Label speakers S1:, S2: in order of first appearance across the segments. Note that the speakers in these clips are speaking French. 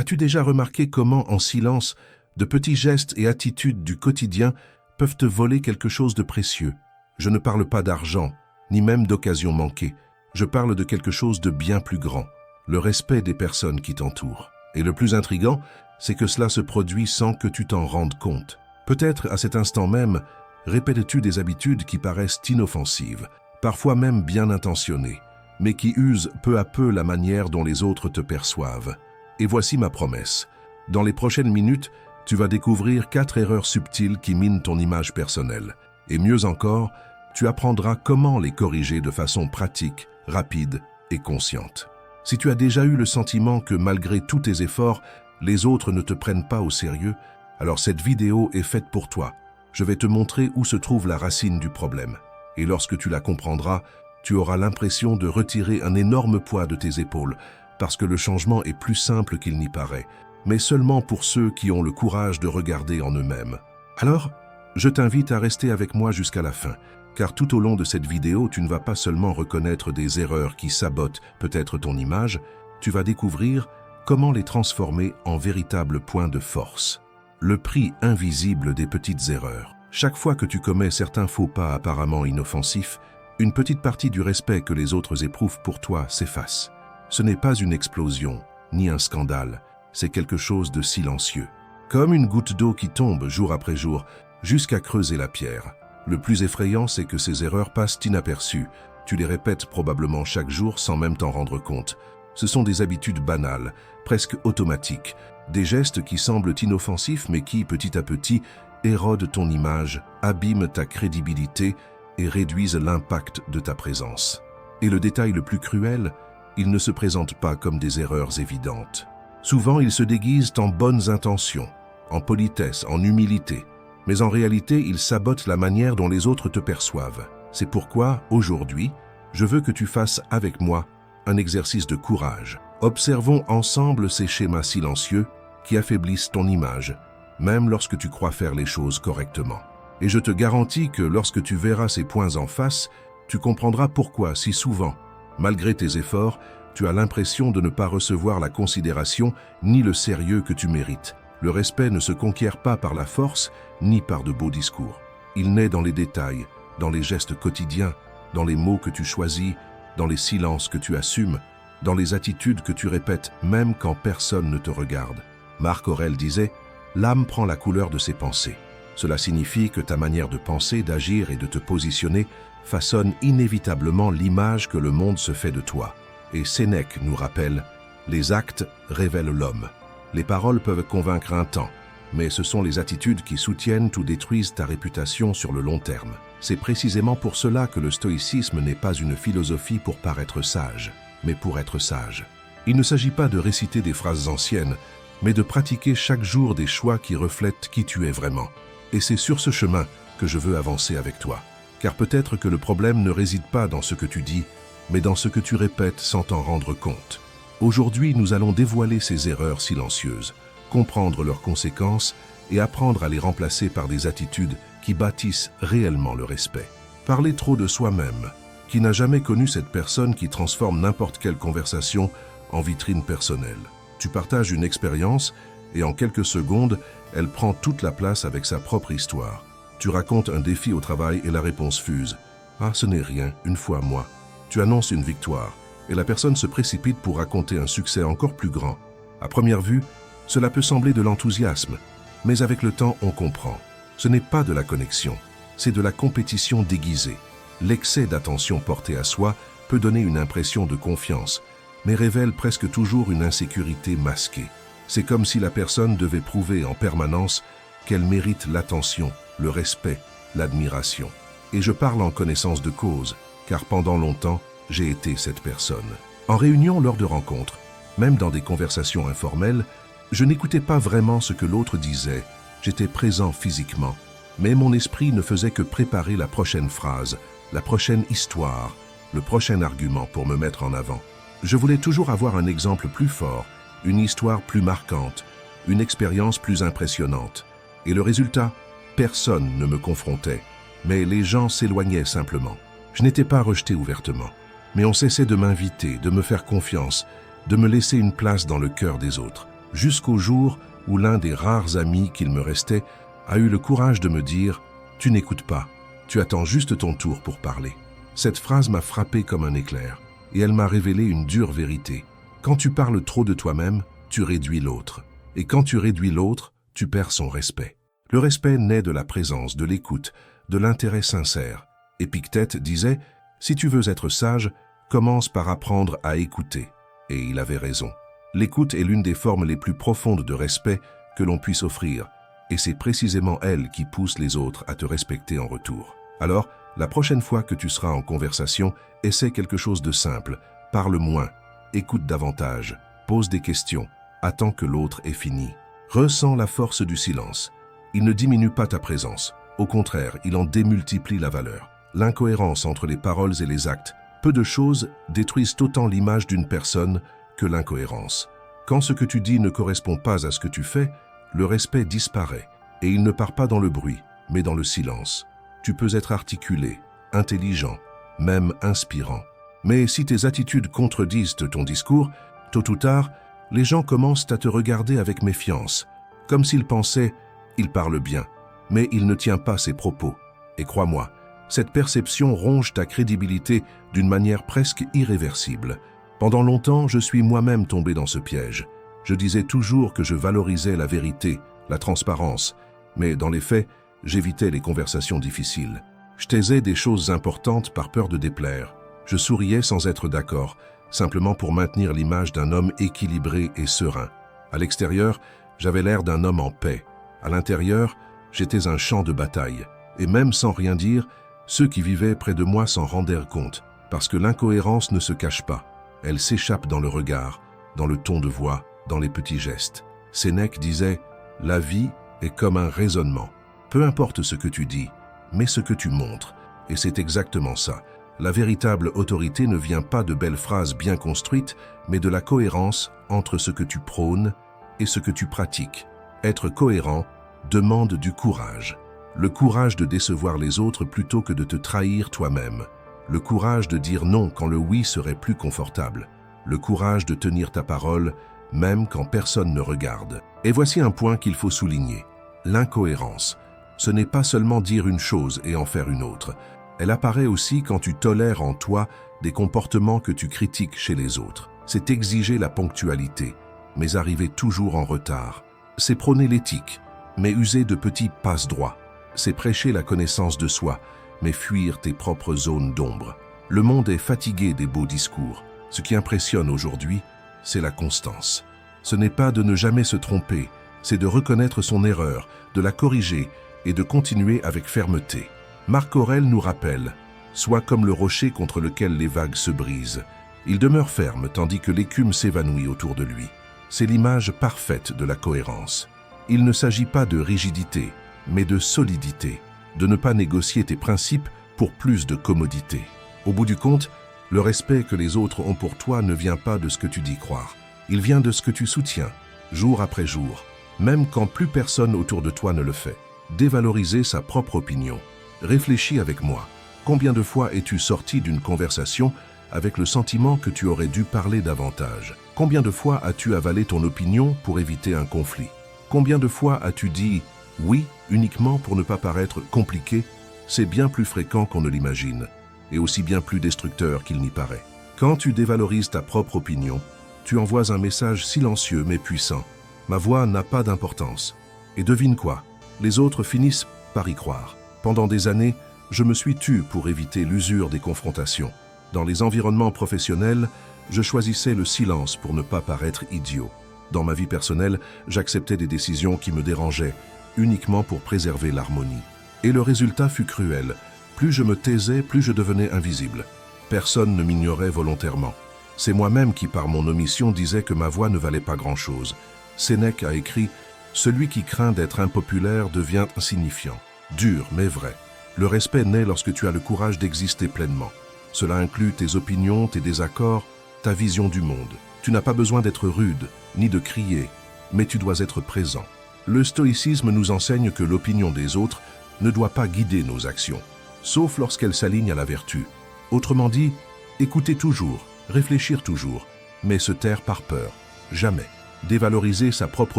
S1: As-tu déjà remarqué comment, en silence, de petits gestes et attitudes du quotidien peuvent te voler quelque chose de précieux? Je ne parle pas d'argent, ni même d'occasion manquée. Je parle de quelque chose de bien plus grand, le respect des personnes qui t'entourent. Et le plus intriguant, c'est que cela se produit sans que tu t'en rendes compte. Peut-être à cet instant même, répètes-tu des habitudes qui paraissent inoffensives, parfois même bien intentionnées, mais qui usent peu à peu la manière dont les autres te perçoivent. Et voici ma promesse. Dans les prochaines minutes, tu vas découvrir 4 erreurs subtiles qui minent ton image personnelle. Et mieux encore, tu apprendras comment les corriger de façon pratique, rapide et consciente. Si tu as déjà eu le sentiment que malgré tous tes efforts, les autres ne te prennent pas au sérieux, alors cette vidéo est faite pour toi. Je vais te montrer où se trouve la racine du problème. Et lorsque tu la comprendras, tu auras l'impression de retirer un énorme poids de tes épaules, parce que le changement est plus simple qu'il n'y paraît, mais seulement pour ceux qui ont le courage de regarder en eux-mêmes. Alors, je t'invite à rester avec moi jusqu'à la fin, car tout au long de cette vidéo, tu ne vas pas seulement reconnaître des erreurs qui sabotent peut-être ton image, tu vas découvrir comment les transformer en véritables points de force. Le prix invisible des petites erreurs. Chaque fois que tu commets certains faux pas apparemment inoffensifs, une petite partie du respect que les autres éprouvent pour toi s'efface. Ce n'est pas une explosion, ni un scandale, c'est quelque chose de silencieux. Comme une goutte d'eau qui tombe jour après jour, jusqu'à creuser la pierre. Le plus effrayant, c'est que ces erreurs passent inaperçues. Tu les répètes probablement chaque jour sans même t'en rendre compte. Ce sont des habitudes banales, presque automatiques, des gestes qui semblent inoffensifs mais qui, petit à petit, érodent ton image, abîment ta crédibilité et réduisent l'impact de ta présence. Et le détail le plus cruel, ils ne se présentent pas comme des erreurs évidentes. Souvent, ils se déguisent en bonnes intentions, en politesse, en humilité. Mais en réalité, ils sabotent la manière dont les autres te perçoivent. C'est pourquoi, aujourd'hui, je veux que tu fasses avec moi un exercice de courage. Observons ensemble ces schémas silencieux qui affaiblissent ton image, même lorsque tu crois faire les choses correctement. Et je te garantis que lorsque tu verras ces points en face, tu comprendras pourquoi, si souvent, malgré tes efforts, tu as l'impression de ne pas recevoir la considération ni le sérieux que tu mérites. Le respect ne se conquiert pas par la force, ni par de beaux discours. Il naît dans les détails, dans les gestes quotidiens, dans les mots que tu choisis, dans les silences que tu assumes, dans les attitudes que tu répètes même quand personne ne te regarde. Marc Aurèle disait « L'âme prend la couleur de ses pensées ». Cela signifie que ta manière de penser, d'agir et de te positionner façonne inévitablement l'image que le monde se fait de toi. Et Sénèque nous rappelle « Les actes révèlent l'homme ». Les paroles peuvent convaincre un temps, mais ce sont les attitudes qui soutiennent ou détruisent ta réputation sur le long terme. C'est précisément pour cela que le stoïcisme n'est pas une philosophie pour paraître sage, mais pour être sage. Il ne s'agit pas de réciter des phrases anciennes, mais de pratiquer chaque jour des choix qui reflètent qui tu es vraiment. Et c'est sur ce chemin que je veux avancer avec toi. Car peut-être que le problème ne réside pas dans ce que tu dis, mais dans ce que tu répètes sans t'en rendre compte. Aujourd'hui, nous allons dévoiler ces erreurs silencieuses, comprendre leurs conséquences et apprendre à les remplacer par des attitudes qui bâtissent réellement le respect. Parler trop de soi-même. Qui n'a jamais connu cette personne qui transforme n'importe quelle conversation en vitrine personnelle? Tu partages une expérience et en quelques secondes, elle prend toute la place avec sa propre histoire. Tu racontes un défi au travail et la réponse fuse. « Ah, ce n'est rien, une fois moi. » Tu annonces une victoire et la personne se précipite pour raconter un succès encore plus grand. À première vue, cela peut sembler de l'enthousiasme, mais avec le temps, on comprend. Ce n'est pas de la connexion, c'est de la compétition déguisée. L'excès d'attention portée à soi peut donner une impression de confiance, mais révèle presque toujours une insécurité masquée. C'est comme si la personne devait prouver en permanence qu'elle mérite l'attention, le respect, l'admiration. Et je parle en connaissance de cause, car pendant longtemps, j'ai été cette personne. En réunion lors de rencontres, même dans des conversations informelles, je n'écoutais pas vraiment ce que l'autre disait, j'étais présent physiquement, mais mon esprit ne faisait que préparer la prochaine phrase, la prochaine histoire, le prochain argument pour me mettre en avant. Je voulais toujours avoir un exemple plus fort, une histoire plus marquante, une expérience plus impressionnante. Et le résultat, personne ne me confrontait, mais les gens s'éloignaient simplement. Je n'étais pas rejeté ouvertement, mais on cessait de m'inviter, de me faire confiance, de me laisser une place dans le cœur des autres. jusqu'au jour où l'un des rares amis qu'il me restait a eu le courage de me dire « Tu n'écoutes pas, tu attends juste ton tour pour parler ». Cette phrase m'a frappé comme un éclair, et elle m'a révélé une dure vérité. Quand tu parles trop de toi-même, tu réduis l'autre. Et quand tu réduis l'autre, tu perds son respect. Le respect naît de la présence, de l'écoute, de l'intérêt sincère. Épictète disait « Si tu veux être sage, commence par apprendre à écouter ». Et il avait raison. L'écoute est l'une des formes les plus profondes de respect que l'on puisse offrir, et c'est précisément elle qui pousse les autres à te respecter en retour. Alors, la prochaine fois que tu seras en conversation, essaie quelque chose de simple, parle moins, écoute davantage, pose des questions, attends que l'autre ait fini. Ressens la force du silence. Il ne diminue pas ta présence, au contraire, il en démultiplie la valeur. L'incohérence entre les paroles et les actes, peu de choses détruisent autant l'image d'une personne que l'incohérence. Quand ce que tu dis ne correspond pas à ce que tu fais, le respect disparaît, et il ne part pas dans le bruit, mais dans le silence. Tu peux être articulé, intelligent, même inspirant. Mais si tes attitudes contredisent ton discours, tôt ou tard, les gens commencent à te regarder avec méfiance, comme s'ils pensaient « il parle bien », mais il ne tient pas ses propos. Et crois-moi, cette perception ronge ta crédibilité d'une manière presque irréversible. Pendant longtemps, je suis moi-même tombé dans ce piège. Je disais toujours que je valorisais la vérité, la transparence, mais dans les faits, j'évitais les conversations difficiles. Je taisais des choses importantes par peur de déplaire. Je souriais sans être d'accord, simplement pour maintenir l'image d'un homme équilibré et serein. À l'extérieur, j'avais l'air d'un homme en paix. À l'intérieur, j'étais un champ de bataille. Et même sans rien dire, ceux qui vivaient près de moi s'en rendirent compte, parce que l'incohérence ne se cache pas. Elle s'échappe dans le regard, dans le ton de voix, dans les petits gestes. Sénèque disait « La vie est comme un raisonnement. Peu importe ce que tu dis, mais ce que tu montres. » Et c'est exactement ça. La véritable autorité ne vient pas de belles phrases bien construites, mais de la cohérence entre ce que tu prônes et ce que tu pratiques. Être cohérent demande du courage. Le courage de décevoir les autres plutôt que de te trahir toi-même. Le courage de dire non quand le oui serait plus confortable. Le courage de tenir ta parole, même quand personne ne regarde. Et voici un point qu'il faut souligner. L'incohérence. Ce n'est pas seulement dire une chose et en faire une autre. Elle apparaît aussi quand tu tolères en toi des comportements que tu critiques chez les autres. C'est exiger la ponctualité, mais arriver toujours en retard. C'est prôner l'éthique, mais user de petits passe-droits. C'est prêcher la connaissance de soi, mais fuir tes propres zones d'ombre. Le monde est fatigué des beaux discours. Ce qui impressionne aujourd'hui, c'est la constance. Ce n'est pas de ne jamais se tromper, c'est de reconnaître son erreur, de la corriger et de continuer avec fermeté. Marc Aurèle nous rappelle « Sois comme le rocher contre lequel les vagues se brisent. Il demeure ferme tandis que l'écume s'évanouit autour de lui. » C'est l'image parfaite de la cohérence. Il ne s'agit pas de rigidité, mais de solidité, de ne pas négocier tes principes pour plus de commodité. Au bout du compte, le respect que les autres ont pour toi ne vient pas de ce que tu dis croire. Il vient de ce que tu soutiens, jour après jour, même quand plus personne autour de toi ne le fait. Dévaloriser sa propre opinion. Réfléchis avec moi. Combien de fois es-tu sorti d'une conversation avec le sentiment que tu aurais dû parler davantage? Combien de fois as-tu avalé ton opinion pour éviter un conflit? Combien de fois as-tu dit « oui » uniquement pour ne pas paraître compliqué? C'est bien plus fréquent qu'on ne l'imagine, et aussi bien plus destructeur qu'il n'y paraît. Quand tu dévalorises ta propre opinion, tu envoies un message silencieux mais puissant. Ma voix n'a pas d'importance. Et devine quoi? Les autres finissent par y croire. Pendant des années, je me suis tu pour éviter l'usure des confrontations. Dans les environnements professionnels, je choisissais le silence pour ne pas paraître idiot. Dans ma vie personnelle, j'acceptais des décisions qui me dérangeaient, uniquement pour préserver l'harmonie. Et le résultat fut cruel. Plus je me taisais, plus je devenais invisible. Personne ne m'ignorait volontairement. C'est moi-même qui, par mon omission, disais que ma voix ne valait pas grand-chose. Sénèque a écrit « Celui qui craint d'être impopulaire devient insignifiant ». Dur, mais vrai. Le respect naît lorsque tu as le courage d'exister pleinement. Cela inclut tes opinions, tes désaccords, ta vision du monde. Tu n'as pas besoin d'être rude, ni de crier, mais tu dois être présent. Le stoïcisme nous enseigne que l'opinion des autres ne doit pas guider nos actions, sauf lorsqu'elle s'aligne à la vertu. Autrement dit, écouter toujours, réfléchir toujours, mais se taire par peur, jamais. Dévaloriser sa propre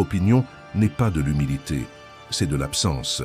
S1: opinion n'est pas de l'humilité, c'est de l'absence.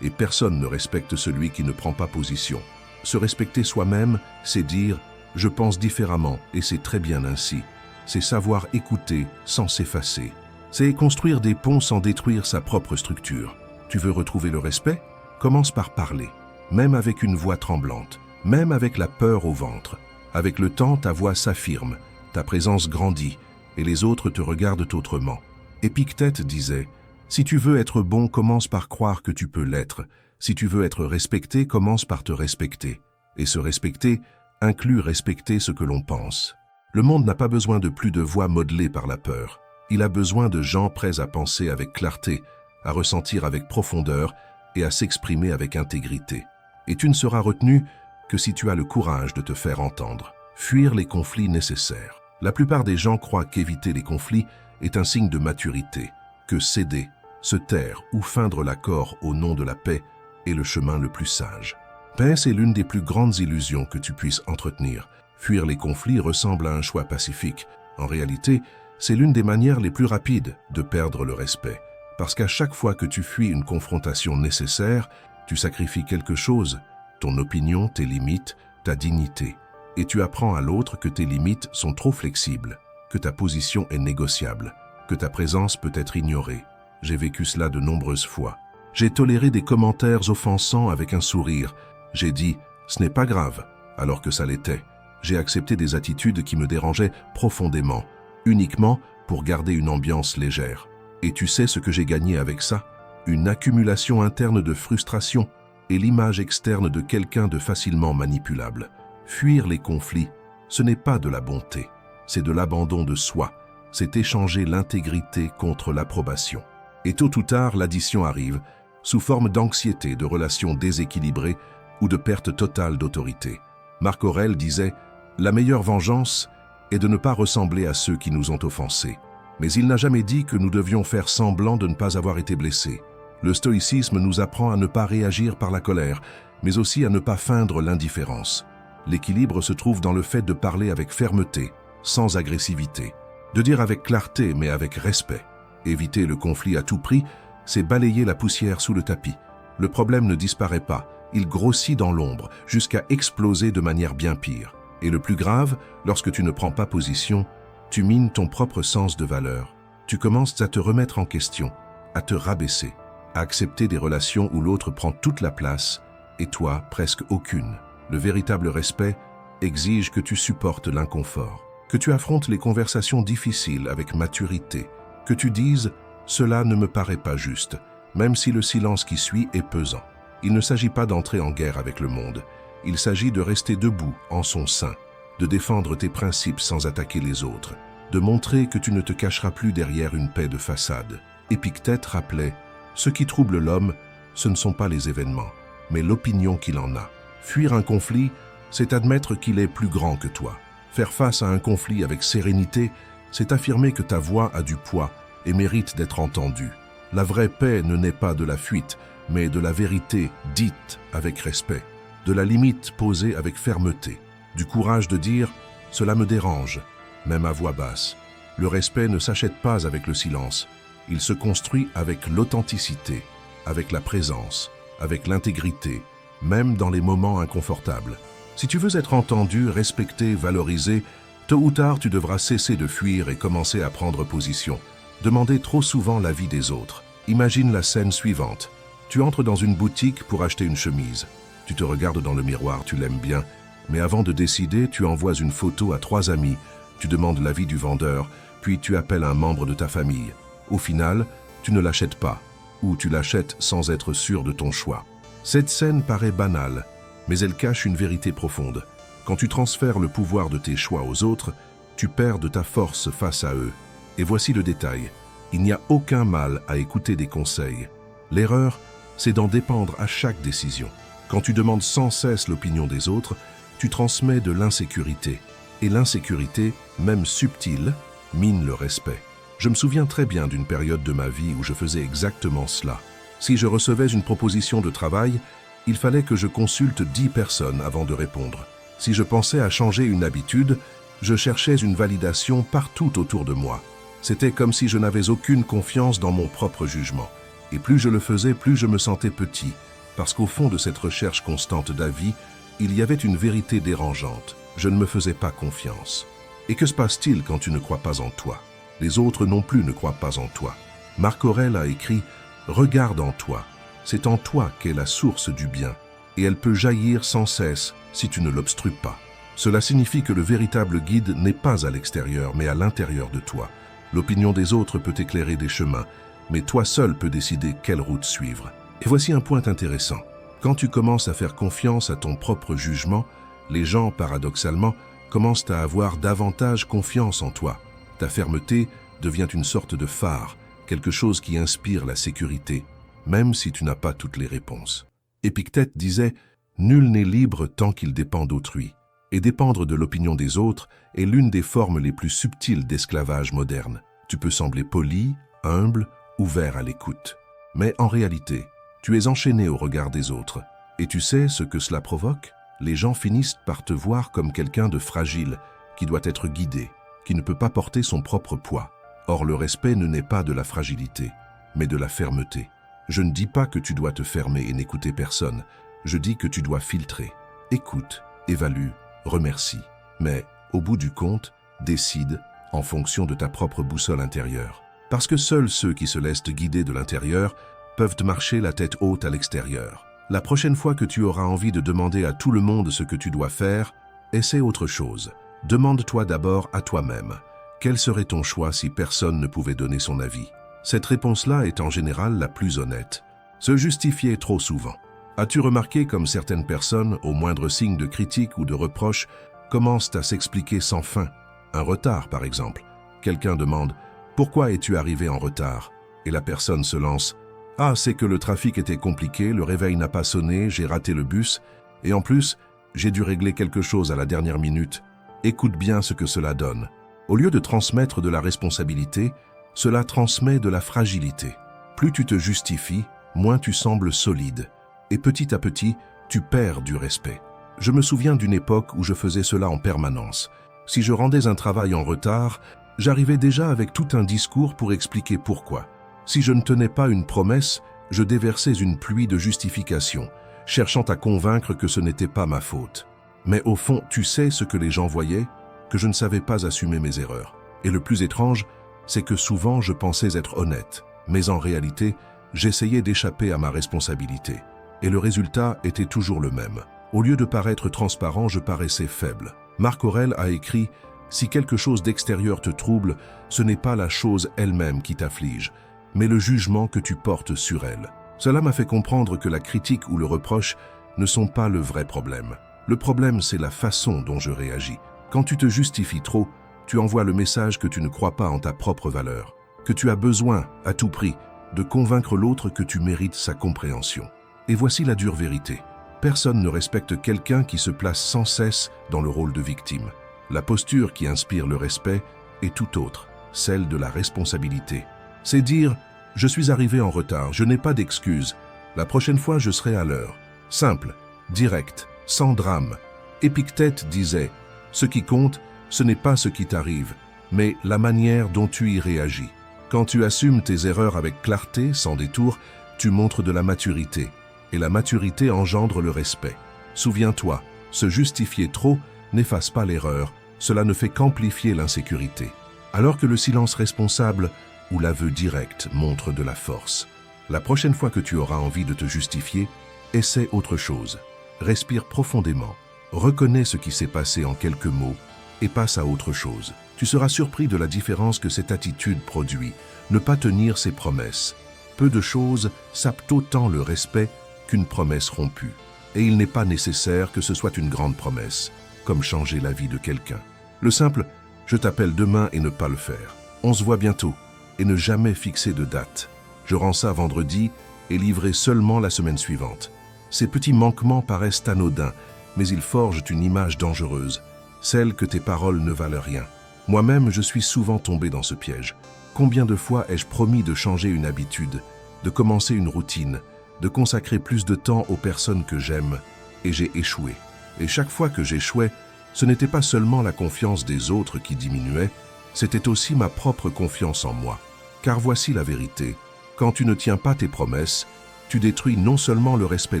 S1: Et personne ne respecte celui qui ne prend pas position. Se respecter soi-même, c'est dire « je pense différemment et c'est très bien ainsi ». C'est savoir écouter sans s'effacer. C'est construire des ponts sans détruire sa propre structure. Tu veux retrouver le respect? Commence par parler, même avec une voix tremblante, même avec la peur au ventre. Avec le temps, ta voix s'affirme, ta présence grandit et les autres te regardent autrement. Épictète disait « Si tu veux être bon, commence par croire que tu peux l'être. Si tu veux être respecté, commence par te respecter. Et se respecter inclut respecter ce que l'on pense. » Le monde n'a pas besoin de plus de voix modelées par la peur. Il a besoin de gens prêts à penser avec clarté, à ressentir avec profondeur et à s'exprimer avec intégrité. Et tu ne seras retenu que si tu as le courage de te faire entendre. Fuir les conflits nécessaires. La plupart des gens croient qu'éviter les conflits est un signe de maturité, que céder, se taire ou feindre l'accord au nom de la paix est le chemin le plus sage. Paix, c'est l'une des plus grandes illusions que tu puisses entretenir. Fuir les conflits ressemble à un choix pacifique. En réalité, c'est l'une des manières les plus rapides de perdre le respect. Parce qu'à chaque fois que tu fuis une confrontation nécessaire, tu sacrifies quelque chose, ton opinion, tes limites, ta dignité. Et tu apprends à l'autre que tes limites sont trop flexibles, que ta position est négociable, que ta présence peut être ignorée. J'ai vécu cela de nombreuses fois. J'ai toléré des commentaires offensants avec un sourire. J'ai dit « ce n'est pas grave », alors que ça l'était. J'ai accepté des attitudes qui me dérangeaient profondément, uniquement pour garder une ambiance légère. Et tu sais ce que j'ai gagné avec ça? Une accumulation interne de frustration et l'image externe de quelqu'un de facilement manipulable. Fuir les conflits, ce n'est pas de la bonté, c'est de l'abandon de soi. C'est échanger l'intégrité contre l'approbation. Et tôt ou tard, l'addition arrive, sous forme d'anxiété, de relations déséquilibrées ou de perte totale d'autorité. Marc Aurèle disait « La meilleure vengeance est de ne pas ressembler à ceux qui nous ont offensés. » Mais il n'a jamais dit que nous devions faire semblant de ne pas avoir été blessés. Le stoïcisme nous apprend à ne pas réagir par la colère, mais aussi à ne pas feindre l'indifférence. L'équilibre se trouve dans le fait de parler avec fermeté, sans agressivité, de dire avec clarté mais avec respect. Éviter le conflit à tout prix, c'est balayer la poussière sous le tapis. Le problème ne disparaît pas, il grossit dans l'ombre, jusqu'à exploser de manière bien pire. Et le plus grave, lorsque tu ne prends pas position, tu mines ton propre sens de valeur. Tu commences à te remettre en question, à te rabaisser, à accepter des relations où l'autre prend toute la place et toi presque aucune. Le véritable respect exige que tu supportes l'inconfort, que tu affrontes les conversations difficiles avec maturité, que tu dises « cela ne me paraît pas juste », même si le silence qui suit est pesant. Il ne s'agit pas d'entrer en guerre avec le monde, il s'agit de rester debout en son sein, de défendre tes principes sans attaquer les autres, de montrer que tu ne te cacheras plus derrière une paix de façade. Épictète rappelait « Ce qui trouble l'homme, ce ne sont pas les événements, mais l'opinion qu'il en a. » Fuir un conflit, c'est admettre qu'il est plus grand que toi. Faire face à un conflit avec sérénité, c'est affirmer que ta voix a du poids et mérite d'être entendue. La vraie paix ne naît pas de la fuite, mais de la vérité dite avec respect, de la limite posée avec fermeté, du courage de dire « cela me dérange », même à voix basse. Le respect ne s'achète pas avec le silence, il se construit avec l'authenticité, avec la présence, avec l'intégrité, même dans les moments inconfortables. Si tu veux être entendu, respecté, valorisé, tôt ou tard tu devras cesser de fuir et commencer à prendre position. Demander trop souvent l'avis des autres. Imagine la scène suivante. Tu entres dans une boutique pour acheter une chemise. Tu te regardes dans le miroir, tu l'aimes bien, mais avant de décider, tu envoies une photo à 3 amis, tu demandes l'avis du vendeur, puis tu appelles un membre de ta famille. Au final, tu ne l'achètes pas, ou tu l'achètes sans être sûr de ton choix. Cette scène paraît banale, mais elle cache une vérité profonde. Quand tu transfères le pouvoir de tes choix aux autres, tu perds de ta force face à eux. Et voici le détail. Il n'y a aucun mal à écouter des conseils. L'erreur, c'est d'en dépendre à chaque décision. Quand tu demandes sans cesse l'opinion des autres, tu transmets de l'insécurité. Et l'insécurité, même subtile, mine le respect. Je me souviens très bien d'une période de ma vie où je faisais exactement cela. Si je recevais une proposition de travail, il fallait que je consulte 10 personnes avant de répondre. Si je pensais à changer une habitude, je cherchais une validation partout autour de moi. C'était comme si je n'avais aucune confiance dans mon propre jugement. Et plus je le faisais, plus je me sentais petit, parce qu'au fond de cette recherche constante d'avis, il y avait une vérité dérangeante. Je ne me faisais pas confiance. Et que se passe-t-il quand tu ne crois pas en toi? Les autres non plus ne croient pas en toi. Marc Aurèle a écrit « Regarde en toi, c'est en toi qu'est la source du bien, et elle peut jaillir sans cesse si tu ne l'obstrues pas. » Cela signifie que le véritable guide n'est pas à l'extérieur, mais à l'intérieur de toi. L'opinion des autres peut éclairer des chemins, mais toi seul peux décider quelle route suivre. Et voici un point intéressant. Quand tu commences à faire confiance à ton propre jugement, les gens, paradoxalement, commencent à avoir davantage confiance en toi. Ta fermeté devient une sorte de phare, quelque chose qui inspire la sécurité, même si tu n'as pas toutes les réponses. Épictète disait « Nul n'est libre tant qu'il dépend d'autrui ». Et dépendre de l'opinion des autres est l'une des formes les plus subtiles d'esclavage moderne. Tu peux sembler poli, humble, ouvert à l'écoute. Mais en réalité, tu es enchaîné au regard des autres. Et tu sais ce que cela provoque? Les gens finissent par te voir comme quelqu'un de fragile, qui doit être guidé, qui ne peut pas porter son propre poids. Or, le respect ne naît pas de la fragilité, mais de la fermeté. Je ne dis pas que tu dois te fermer et n'écouter personne. Je dis que tu dois filtrer. Écoute, évalue, remercie. Mais, au bout du compte, décide en fonction de ta propre boussole intérieure. Parce que seuls ceux qui se laissent guider de l'intérieur peuvent marcher la tête haute à l'extérieur. La prochaine fois que tu auras envie de demander à tout le monde ce que tu dois faire, essaie autre chose. Demande-toi d'abord à toi-même. Quel serait ton choix si personne ne pouvait donner son avis? Cette réponse-là est en général la plus honnête. Se justifier trop souvent. As-tu remarqué comme certaines personnes, au moindre signe de critique ou de reproche, commencent à s'expliquer sans fin? Un retard, par exemple. Quelqu'un demande « Pourquoi es-tu arrivé en retard ?» Et la personne se lance « Ah, c'est que le trafic était compliqué, le réveil n'a pas sonné, j'ai raté le bus, et en plus, j'ai dû régler quelque chose à la dernière minute. Écoute bien ce que cela donne. » Au lieu de transmettre de la responsabilité, cela transmet de la fragilité. Plus tu te justifies, moins tu sembles solide. Et petit à petit, tu perds du respect. Je me souviens d'une époque où je faisais cela en permanence. Si je rendais un travail en retard, j'arrivais déjà avec tout un discours pour expliquer pourquoi. Si je ne tenais pas une promesse, je déversais une pluie de justifications, cherchant à convaincre que ce n'était pas ma faute. Mais au fond, tu sais ce que les gens voyaient? Que je ne savais pas assumer mes erreurs. Et le plus étrange, c'est que souvent je pensais être honnête, mais en réalité, j'essayais d'échapper à ma responsabilité. Et le résultat était toujours le même. Au lieu de paraître transparent, je paraissais faible. Marc Aurèle a écrit « Si quelque chose d'extérieur te trouble, ce n'est pas la chose elle-même qui t'afflige, mais le jugement que tu portes sur elle. » Cela m'a fait comprendre que la critique ou le reproche ne sont pas le vrai problème. Le problème, c'est la façon dont je réagis. Quand tu te justifies trop, tu envoies le message que tu ne crois pas en ta propre valeur, que tu as besoin, à tout prix, de convaincre l'autre que tu mérites sa compréhension. Et voici la dure vérité. Personne ne respecte quelqu'un qui se place sans cesse dans le rôle de victime. La posture qui inspire le respect est tout autre, celle de la responsabilité. C'est dire « Je suis arrivé en retard, je n'ai pas d'excuses. La prochaine fois, je serai à l'heure. » Simple, direct, sans drame. Épictète disait « Ce qui compte, ce n'est pas ce qui t'arrive, mais la manière dont tu y réagis. Quand tu assumes tes erreurs avec clarté, sans détour, tu montres de la maturité. Et la maturité engendre le respect. Souviens-toi, se justifier trop n'efface pas l'erreur, cela ne fait qu'amplifier l'insécurité. Alors que le silence responsable ou l'aveu direct montre de la force. La prochaine fois que tu auras envie de te justifier, essaie autre chose. Respire profondément, reconnais ce qui s'est passé en quelques mots et passe à autre chose. Tu seras surpris de la différence que cette attitude produit. Ne pas tenir ses promesses. Peu de choses sapent autant le respect qu'une promesse rompue. Et il n'est pas nécessaire que ce soit une grande promesse, comme changer la vie de quelqu'un. Le simple « je t'appelle demain » et ne pas le faire. On se voit bientôt et ne jamais fixer de date. Je rends ça vendredi et livrer seulement la semaine suivante. Ces petits manquements paraissent anodins, mais ils forgent une image dangereuse, celle que tes paroles ne valent rien. Moi-même, je suis souvent tombé dans ce piège. Combien de fois ai-je promis de changer une habitude, de commencer une routine, de consacrer plus de temps aux personnes que j'aime, et j'ai échoué. Et chaque fois que j'échouais, ce n'était pas seulement la confiance des autres qui diminuait, c'était aussi ma propre confiance en moi. Car voici la vérité, quand tu ne tiens pas tes promesses, tu détruis non seulement le respect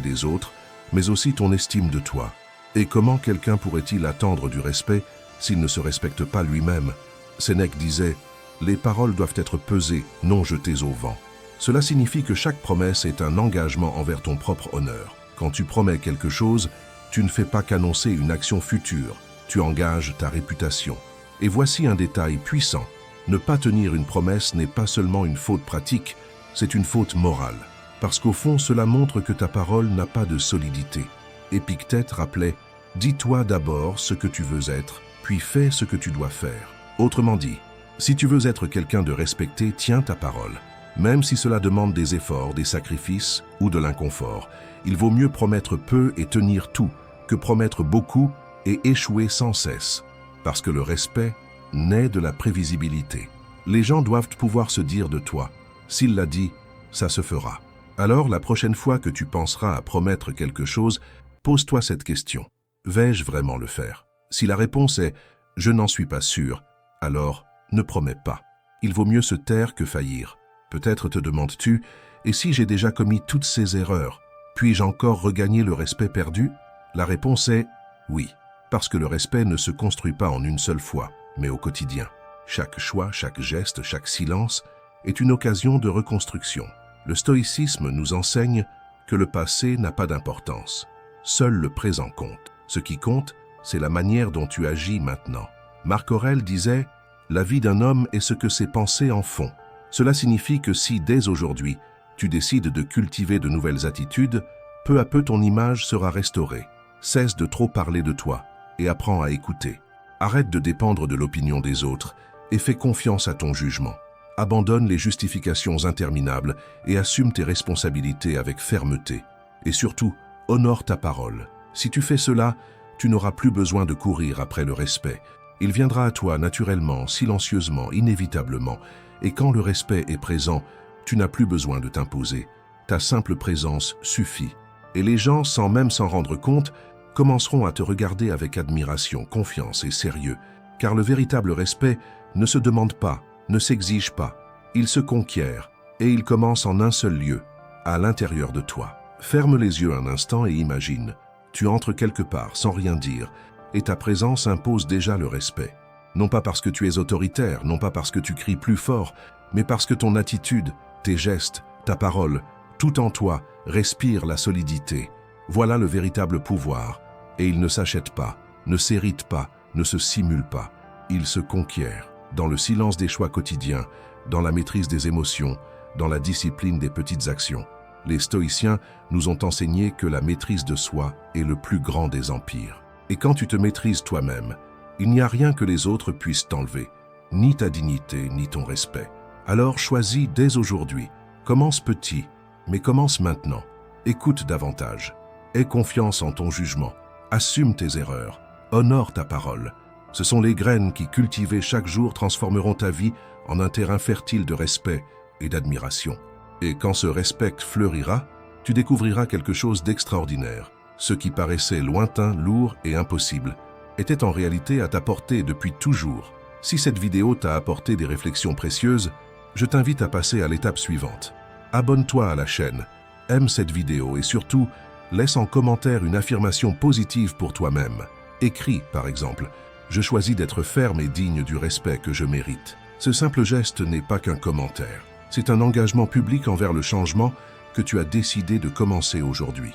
S1: des autres, mais aussi ton estime de toi. Et comment quelqu'un pourrait-il attendre du respect s'il ne se respecte pas lui-même? Sénèque disait « Les paroles doivent être pesées, non jetées au vent ». Cela signifie que chaque promesse est un engagement envers ton propre honneur. Quand tu promets quelque chose, tu ne fais pas qu'annoncer une action future, tu engages ta réputation. Et voici un détail puissant. Ne pas tenir une promesse n'est pas seulement une faute pratique, c'est une faute morale. Parce qu'au fond, cela montre que ta parole n'a pas de solidité. Épictète rappelait « Dis-toi d'abord ce que tu veux être, puis fais ce que tu dois faire ». Autrement dit, si tu veux être quelqu'un de respecté, tiens ta parole. Même si cela demande des efforts, des sacrifices ou de l'inconfort, il vaut mieux promettre peu et tenir tout que promettre beaucoup et échouer sans cesse. Parce que le respect naît de la prévisibilité. Les gens doivent pouvoir se dire de toi « S'il l'a dit, ça se fera ». Alors, la prochaine fois que tu penseras à promettre quelque chose, pose-toi cette question. Vais-je vraiment le faire? Si la réponse est « Je n'en suis pas sûr », alors ne promets pas. Il vaut mieux se taire que faillir. Peut-être te demandes-tu « Et si j'ai déjà commis toutes ces erreurs, puis-je encore regagner le respect perdu ?» La réponse est « Oui ». Parce que le respect ne se construit pas en une seule fois, mais au quotidien. Chaque choix, chaque geste, chaque silence est une occasion de reconstruction. Le stoïcisme nous enseigne que le passé n'a pas d'importance. Seul le présent compte. Ce qui compte, c'est la manière dont tu agis maintenant. Marc Aurèle disait « La vie d'un homme est ce que ses pensées en font ». Cela signifie que si, dès aujourd'hui, tu décides de cultiver de nouvelles attitudes, peu à peu ton image sera restaurée. Cesse de trop parler de toi et apprends à écouter. Arrête de dépendre de l'opinion des autres et fais confiance à ton jugement. Abandonne les justifications interminables et assume tes responsabilités avec fermeté. Et surtout, honore ta parole. Si tu fais cela, tu n'auras plus besoin de courir après le respect. Il viendra à toi naturellement, silencieusement, inévitablement. Et quand le respect est présent, tu n'as plus besoin de t'imposer. Ta simple présence suffit. Et les gens, sans même s'en rendre compte, commenceront à te regarder avec admiration, confiance et sérieux. Car le véritable respect ne se demande pas, ne s'exige pas. Il se conquiert et il commence en un seul lieu, à l'intérieur de toi. Ferme les yeux un instant et imagine. Tu entres quelque part sans rien dire et ta présence impose déjà le respect. Non pas parce que tu es autoritaire, non pas parce que tu cries plus fort, mais parce que ton attitude, tes gestes, ta parole, tout en toi respire la solidité. Voilà le véritable pouvoir. Et il ne s'achète pas, ne s'hérite pas, ne se simule pas. Il se conquiert dans le silence des choix quotidiens, dans la maîtrise des émotions, dans la discipline des petites actions. Les stoïciens nous ont enseigné que la maîtrise de soi est le plus grand des empires. Et quand tu te maîtrises toi-même, il n'y a rien que les autres puissent t'enlever, ni ta dignité, ni ton respect. Alors choisis dès aujourd'hui. Commence petit, mais commence maintenant. Écoute davantage. Aie confiance en ton jugement. Assume tes erreurs. Honore ta parole. Ce sont les graines qui, cultivées chaque jour, transformeront ta vie en un terrain fertile de respect et d'admiration. Et quand ce respect fleurira, tu découvriras quelque chose d'extraordinaire. Ce qui paraissait lointain, lourd et impossible était en réalité à ta portée depuis toujours. Si cette vidéo t'a apporté des réflexions précieuses, je t'invite à passer à l'étape suivante. Abonne-toi à la chaîne, aime cette vidéo et surtout, laisse en commentaire une affirmation positive pour toi-même. Écris, par exemple, « Je choisis d'être ferme et digne du respect que je mérite ». Ce simple geste n'est pas qu'un commentaire. C'est un engagement public envers le changement que tu as décidé de commencer aujourd'hui.